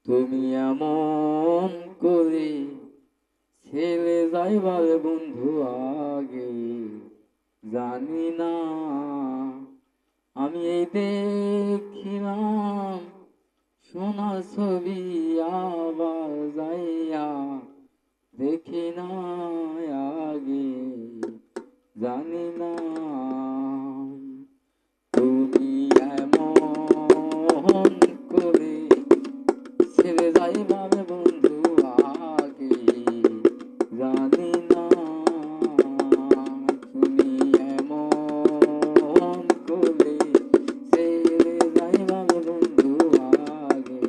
তুমি এমন করে ছেড়ে যাইবার বন্ধু আগে জানি না। আমি এই দেখিলাম সোনার ছবি, আবার যাইয়া দেখি না আগে জানি না। তুমি এমন করে ছেড়ে যাইবার বন্ধু আগে জানি না। তুমি এমন করে ছেড়ে যাইবার বন্ধু আগে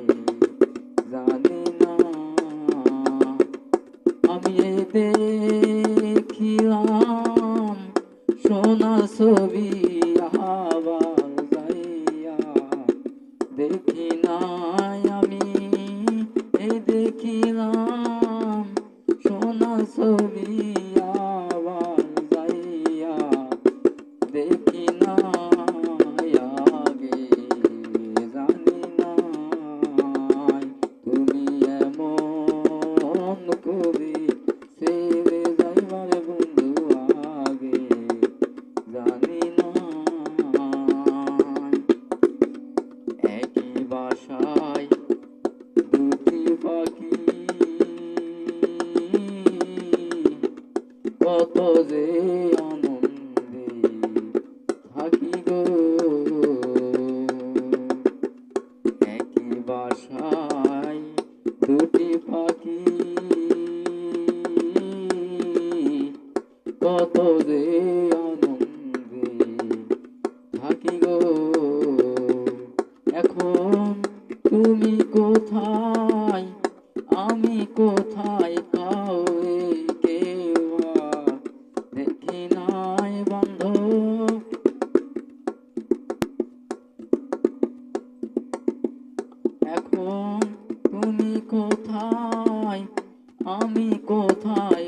জানি না। আমি এই দেখিলাম সোনা ছবি, আবার যাইয়া দেখি নাই। আমি এই দেখিলাম সোনা ছবি, আবার যাইয়া দেখি নাই আগে জানি নাই। তুমি এমন করে ছেড়ে যাইবার বন্ধু আগে জানি না। একই বাসায় দুটি পাখি, কত যে আনন্দে থাকি গো। একই বাসায় দুটি পাখি, কত যে আনন্দে থাকি গো। এখন তুমি কোথায়, আমি কোথায়, কাউরে কেউ আর দেখি নাই বান্ধব। এখন তুমি কোথায়, আমি কোথায়,